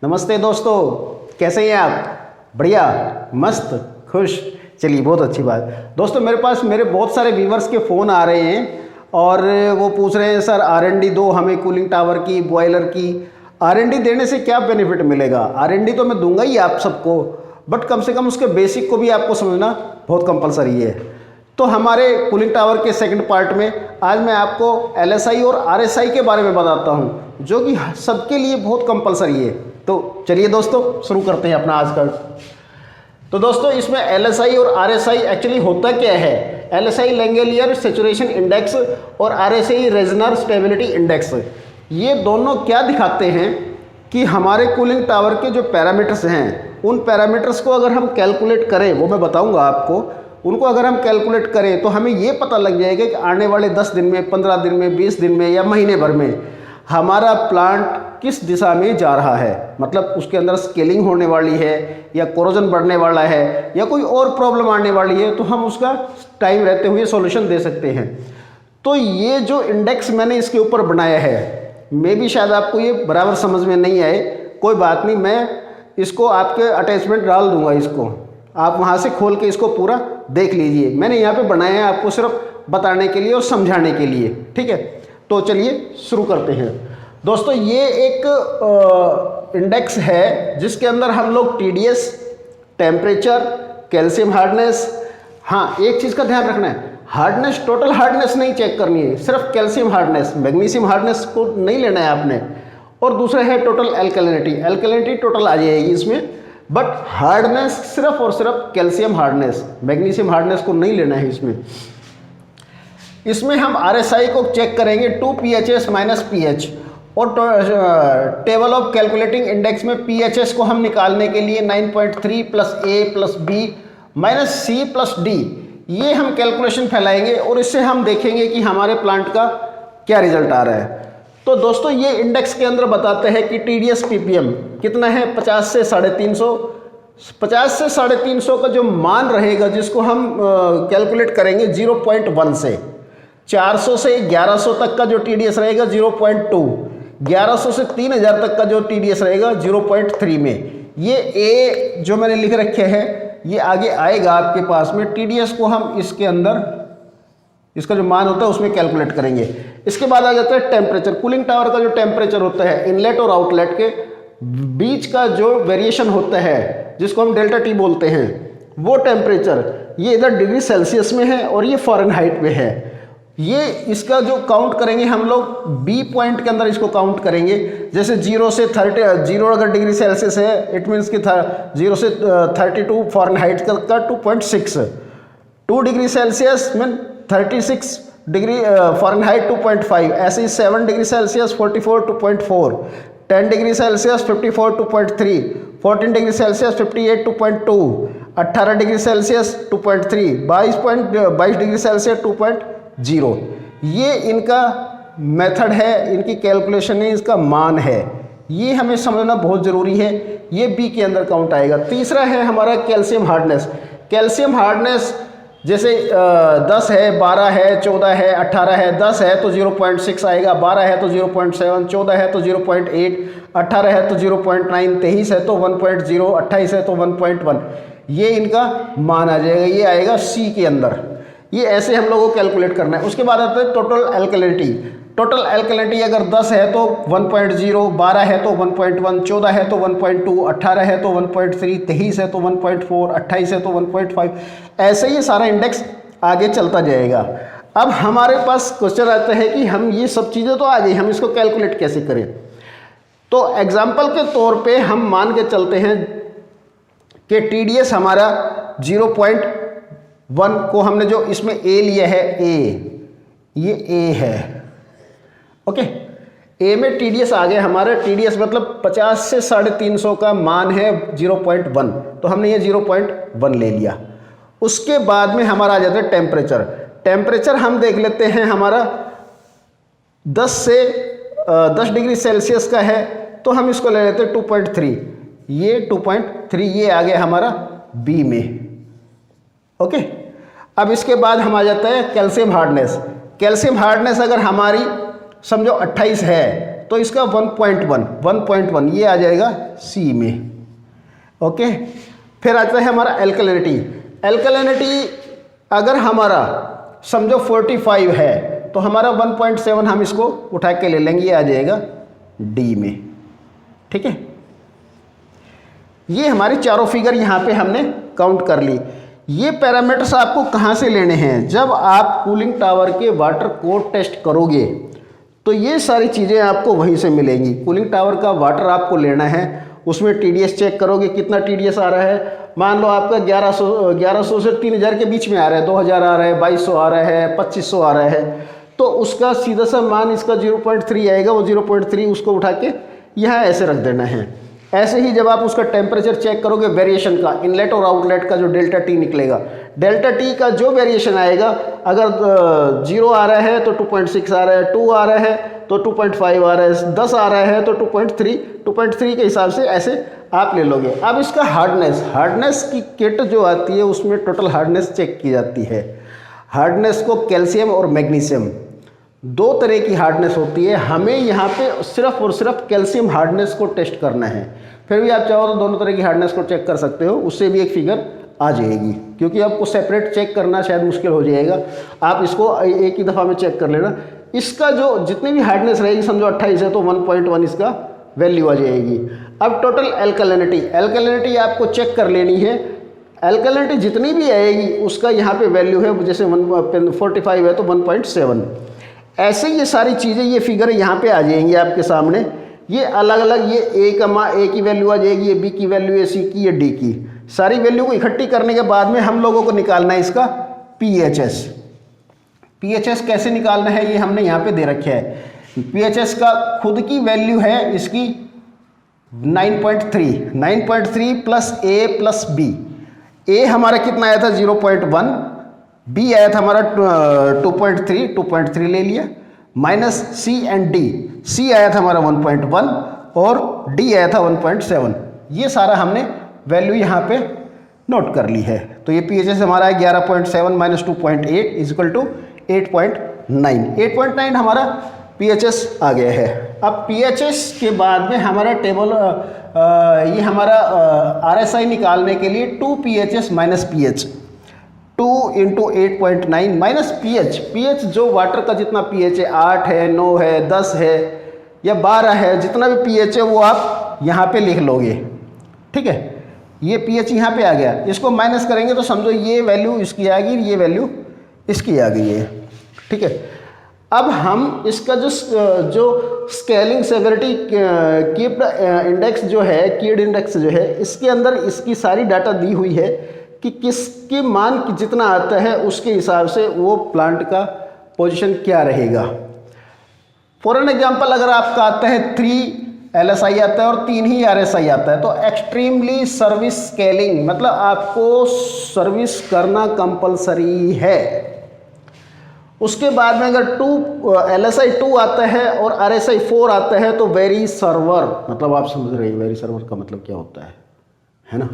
नमस्ते दोस्तों, कैसे हैं आप? बढ़िया, मस्त, खुश। चलिए, बहुत अच्छी बात। दोस्तों, मेरे पास मेरे बहुत सारे व्यूवर्स के फ़ोन आ रहे हैं और वो पूछ रहे हैं, सर R&D दो हमें कूलिंग टावर की, बॉयलर की। R&D देने से क्या बेनिफिट मिलेगा? R&D तो मैं दूंगा ही आप सबको, बट कम से कम उसके बेसिक को भी आपको समझना बहुत कंपलसरी है। तो हमारे कूलिंग टावर के सेकंड पार्ट में आज मैं आपको LSI और RSI के बारे में बताता हूँ, जो कि सबके लिए बहुत कंपलसरी है। तो चलिए दोस्तों, शुरू करते हैं अपना आज का। तो दोस्तों, इसमें LSI और RSI एक्चुअली होता क्या है? LSI लैंगलियर सैचुरेशन इंडेक्स और RSI रेजनर स्टेबिलिटी इंडेक्स, ये दोनों क्या दिखाते हैं कि हमारे कूलिंग टावर के जो पैरामीटर्स हैं, उन पैरामीटर्स को अगर हम कैलकुलेट करें, वो मैं बताऊंगा आपको, उनको अगर हम कैलकुलेट करें तो हमें ये पता लग जाएगा कि आने वाले 10 दिन में, 15 दिन में, 20 दिन में या महीने भर में हमारा प्लांट किस दिशा में जा रहा है। मतलब उसके अंदर स्केलिंग होने वाली है या कोरोजन बढ़ने वाला है या कोई और प्रॉब्लम आने वाली है, तो हम उसका टाइम रहते हुए सॉल्यूशन दे सकते हैं। तो ये जो इंडेक्स मैंने इसके ऊपर बनाया है, मे भी शायद आपको ये बराबर समझ में नहीं आए, कोई बात नहीं, मैं इसको आपके अटैचमेंट डाल दूंगा, इसको आप वहाँ से खोल के इसको पूरा देख लीजिए। मैंने यहाँ पे बनाया है आपको सिर्फ बताने के लिए और समझाने के लिए, ठीक है। तो चलिए शुरू करते हैं। दोस्तों, ये एक इंडेक्स है जिसके अंदर हम लोग TDS, टेम्परेचर, कैल्शियम हार्डनेस, हाँ एक चीज़ का ध्यान रखना है, हार्डनेस, टोटल हार्डनेस नहीं चेक करनी है, सिर्फ कैल्शियम हार्डनेस, मैग्नीशियम हार्डनेस को नहीं लेना है आपने। और दूसरा है टोटल एल्कलिनिटी, एल्कलिनिटी टोटल आ जाएगी इसमें, बट हार्डनेस सिर्फ और सिर्फ कैल्शियम हार्डनेस, मैग्नीशियम हार्डनेस को नहीं लेना है इसमें। इसमें हम RSI को चेक करेंगे 2 PHS माइनस PH, और टेबल ऑफ कैलकुलेटिंग इंडेक्स में PHS को हम निकालने के लिए 9.3 plus A plus B minus C plus D, ये हम कैलकुलेशन फैलाएंगे और इससे हम देखेंगे कि हमारे प्लांट का क्या रिजल्ट आ रहा है। तो दोस्तों, ये इंडेक्स के अंदर बताते हैं कि TDS PPM कितना है, 50 से 350। 50 से 350 का जो मान रहेगा, जिसको हम कैलकुलेट करेंगे 0.1 से, 400 से 1100 तक का जो TDS रहेगा 0.2, 1100 से 3000 तक का जो TDS रहेगा 0.3 में। ये A जो मैंने लिख रखे हैं ये आगे आएगा आपके पास में। TDS को हम इसके अंदर, इसका जो मान होता है उसमें कैलकुलेट करेंगे। इसके बाद आ जाता है टेम्परेचर। कूलिंग टावर का जो टेम्परेचर होता है, इनलेट और आउटलेट के बीच का जो वेरिएशन होता है, जिसको हम डेल्टा T बोलते हैं, वो टेम्परेचर ये इधर डिग्री सेल्सियस में है और ये फ़ारेनहाइट में है। ये इसका जो काउंट करेंगे हम लोग B पॉइंट के अंदर इसको काउंट करेंगे। जैसे 0 से 30, 0 अगर डिग्री सेल्सियस है, इट मीन्स कि 0 से 32 फ़ारेनहाइट का 2.6, 2 degree Celsius mean 36 degree Fahrenheit 2.5, ऐसे ही 7 degree Celsius 44 2.4, 10 degree Celsius 54 2.3, 14 degree Celsius 58 2.2, 18 degree Celsius 2.3, 22 degree Celsius 2.0। ये इनका मेथड है, इनकी कैलकुलेशन है, इसका मान है, ये हमें समझना बहुत ज़रूरी है। ये B के अंदर काउंट आएगा। तीसरा है हमारा कैल्शियम हार्डनेस। कैल्शियम हार्डनेस जैसे 10 है, 12 है, 14 है, 18 है। 10 है तो 0.6 आएगा, 12 है तो 0.7, 14 है तो 0.8, 18 है तो 0.9, 23 है तो 1.0, 28 है तो 1.1। ये इनका मान आ जाएगा, ये आएगा C के अंदर। ये ऐसे हम लोगों को कैलकुलेट करना है। उसके बाद आता है टोटल एल्कलिनिटी। टोटल एल्कलिनिटी अगर 10 है तो 1.0, 12 है तो 1.1, 14 है तो 1.2, 18 है तो 1.3, 23 है तो 1.4, 28 है तो 1.5, ऐसे ही सारा इंडेक्स आगे चलता जाएगा। अब हमारे पास क्वेश्चन आता है कि हम ये सब चीज़ें तो आ गई, हम इसको कैलकुलेट कैसे करें। तो एग्जाम्पल के तौर पे हम मान के चलते हैं कि TDS हमारा 0.1 को हमने जो इसमें A लिया है, ये A है, ओके। A में TDS आ गया हमारा। TDS मतलब 50 से 350 का मान है 0.1, तो हमने ये 0.1 ले लिया। उसके बाद में हमारा आ जाता है टेम्परेचर। टेम्परेचर हम देख लेते हैं, हमारा 10 डिग्री सेल्सियस का है, तो हम इसको ले लेते हैं 2.3, ये 2.3 ये आ गया हमारा B में, ओके। अब इसके बाद हम आ जाता है कैल्शियम हार्डनेस। कैल्शियम हार्डनेस अगर हमारी समझो 28 है तो इसका 1.1 ये आ जाएगा सी में। ओके, फिर आता है हमारा एल्कलिनिटी। एल्कलिनिटी अगर हमारा समझो 45 है तो हमारा 1.7 हम इसको उठा के ले लेंगे, ये आ जाएगा डी में। ठीक है, ये हमारी चारों फिगर यहाँ पे हमने काउंट कर ली। ये पैरामीटर्स आपको कहाँ से लेने हैं? जब आप कूलिंग टावर के वाटर को टेस्ट करोगे तो ये सारी चीज़ें आपको वहीं से मिलेंगी। कूलिंग टावर का वाटर आपको लेना है, उसमें TDS चेक करोगे कितना TDS आ रहा है। मान लो आपका 1100 से 3000 के बीच में आ रहा है, 2000 आ रहा है, 2200 आ रहा है, 2500 आ रहा है, तो उसका सीधा सा मान इसका 0.3 आएगा। वो 0.3 उसको उठा के यहाँ ऐसे रख देना है। ऐसे ही जब आप उसका टेम्परेचर चेक करोगे वेरिएशन का, इनलेट और आउटलेट का जो डेल्टा टी निकलेगा, डेल्टा टी का जो वेरिएशन आएगा, अगर 0 आ रहा है तो 2.6 आ रहा है, 2 आ रहा है तो 2.5 आ रहा है, 10 आ रहा है तो 2.3 के हिसाब से ऐसे आप ले लोगे। अब इसका हार्डनेस की किट जो आती है उसमें टोटल हार्डनेस चेक की जाती है। हार्डनेस को कैल्शियम और मैग्नीशियम, दो तरह की हार्डनेस होती है। हमें यहाँ पे सिर्फ और सिर्फ कैल्शियम हार्डनेस को टेस्ट करना है। फिर भी आप चाहो तो दोनों तरह की हार्डनेस को चेक कर सकते हो, उससे भी एक फिगर आ जाएगी, क्योंकि आपको सेपरेट चेक करना शायद मुश्किल हो जाएगा। आप इसको एक ही दफ़ा में चेक कर लेना। इसका जो जितनी भी हार्डनेस रहेगी, समझो 28 है तो 1.1 इसका वैल्यू आ जाएगी। अब टोटल एल्कलिनिटी आपको चेक कर लेनी है। एल्कलिनिटी जितनी भी आएगी उसका यहाँ पे वैल्यू है, जैसे 45 है तो 1.7। ऐसे ये सारी चीज़ें, ये फिगर यहाँ पे आ जाएंगी आपके सामने। ये अलग अलग, ये ए की वैल्यू आ जाएगी, ये बी की वैल्यू, ये सी की, ये डी की। सारी वैल्यू को इकट्ठी करने के बाद में हम लोगों को निकालना है इसका पीएचएस कैसे निकालना है ये हमने यहाँ पे दे रखा है। पीएचएस का खुद की वैल्यू है इसकी 9.3 प्लस ए प्लस बी। ए हमारा कितना आया था 0.1, बी आया था हमारा 2.3 ले लिया, माइनस सी एंड डी। सी आया था हमारा 1.1 और डी आया था 1.7। ये सारा हमने वैल्यू यहाँ पे नोट कर ली है। तो ये पीएचएस हमारा है 11.7 माइनस 2.8 इजिकल टू 8.9 हमारा पीएचएस आ गया है। अब पीएचएस के बाद में हमारा टेबल ये हमारा आरएसआई निकालने के लिए 2 PHS minus pH, 2 into 8.9 minus pH जो वाटर का जितना पीएच है, 8 है, 9 है, 10 है या 12 है, जितना भी पीएच है वो आप यहाँ पे लिख लोगे। ठीक है, ये पीएच यहाँ पे आ गया। इसको माइनस करेंगे तो समझो ये वैल्यू इसकी आ गई, ये वैल्यू इसकी आ गई है। ठीक है, अब हम इसका जो स्केलिंग सेवरिटी कीड इंडेक्स जो है, कीड इंडेक्स जो है, इसके अंदर इसकी सारी डाटा दी हुई है कि किसके मान जितना आता है उसके हिसाब से वो प्लांट का पोजीशन क्या रहेगा। फॉर एन एग्जांपल, अगर आपका आता है 3 LSI आता है और 3 ही RSI आता है तो एक्सट्रीमली सर्विस स्केलिंग, मतलब आपको सर्विस करना कंपलसरी है। उसके बाद में अगर LSI 2 आता है और RSI 4 आता है तो वेरी सर्वर, मतलब आप समझ रहे हैं वेरी सर्वर का मतलब क्या होता है ना।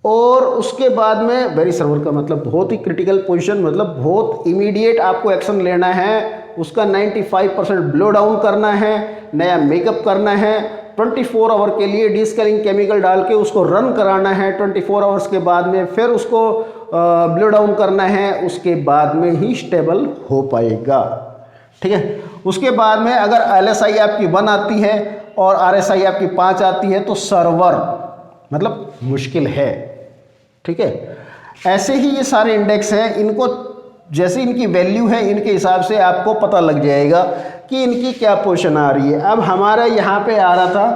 और उसके बाद में वेरी सर्वर का मतलब बहुत ही क्रिटिकल पोजीशन, मतलब बहुत इमीडिएट आपको एक्शन लेना है, उसका 95% ब्लो डाउन करना है, नया मेकअप करना है, 24 आवर के लिए डिस्कलिंग केमिकल डाल के उसको रन कराना है, 24 आवर्स के बाद में फिर उसको ब्लो डाउन करना है, उसके बाद में ही स्टेबल हो पाएगा। ठीक है, उसके बाद में अगर LSI आपकी 1 आती है और RSI आपकी 5 आती है तो सर्वर मतलब मुश्किल है। ठीक है, ऐसे ही ये सारे इंडेक्स हैं, इनको जैसे इनकी वैल्यू है इनके हिसाब से आपको पता लग जाएगा कि इनकी क्या पोजीशन आ रही है। अब हमारा यहाँ पे आ रहा था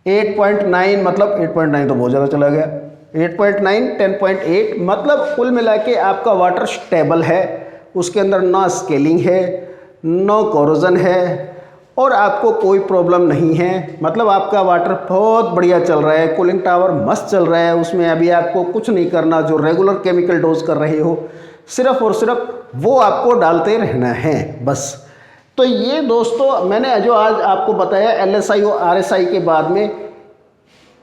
8.9, मतलब 8.9 तो बहुत ज़्यादा चला गया, 8.9, 10.8, मतलब कुल मिला के आपका वाटर स्टेबल है, उसके अंदर ना स्केलिंग है, नो कोरोजन है और आपको कोई प्रॉब्लम नहीं है। मतलब आपका वाटर बहुत बढ़िया चल रहा है, कूलिंग टावर मस्त चल रहा है, उसमें अभी आपको कुछ नहीं करना। जो रेगुलर केमिकल डोज कर रहे हो सिर्फ और सिर्फ वो आपको डालते रहना है बस। तो ये दोस्तों मैंने जो आज आपको बताया LSI और RSI के बाद में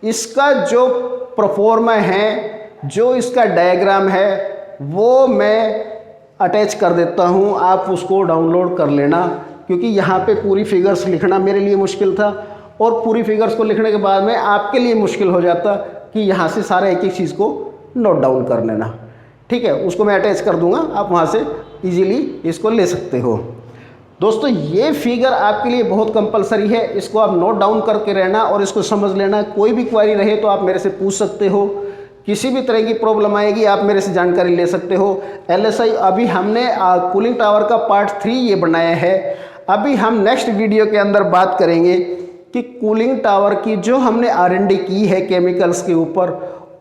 इसका जो प्रोफॉर्मा है, जो इसका डायग्राम है वो मैं अटैच कर देता हूँ, आप उसको डाउनलोड कर लेना क्योंकि यहाँ पे पूरी फिगर्स लिखना मेरे लिए मुश्किल था, और पूरी फिगर्स को लिखने के बाद में आपके लिए मुश्किल हो जाता कि यहाँ से सारे एक एक चीज़ को नोट डाउन कर लेना। ठीक है, उसको मैं अटैच कर दूंगा, आप वहाँ से इजीली इसको ले सकते हो। दोस्तों ये फिगर आपके लिए बहुत कंपलसरी है, इसको आप नोट डाउन करके रहना और इसको समझ लेना। कोई भी क्वेरी रहे तो आप मेरे से पूछ सकते हो, किसी भी तरह की प्रॉब्लम आएगी आप मेरे से जानकारी ले सकते हो। LSI अभी हमने कूलिंग टावर का पार्ट 3 ये बनाया है। अभी हम नेक्स्ट वीडियो के अंदर बात करेंगे कि कूलिंग टावर की जो हमने R&D की है केमिकल्स के ऊपर,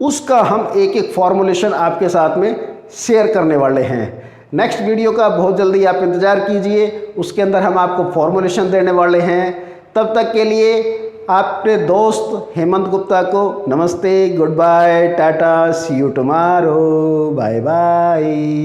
उसका हम एक एक फॉर्मूलेशन आपके साथ में शेयर करने वाले हैं। नेक्स्ट वीडियो का बहुत जल्दी आप इंतज़ार कीजिए, उसके अंदर हम आपको फॉर्मूलेशन देने वाले हैं। तब तक के लिए आपके दोस्त हेमंत गुप्ता को नमस्ते, good bye, tata, see you tomorrow, bye bye.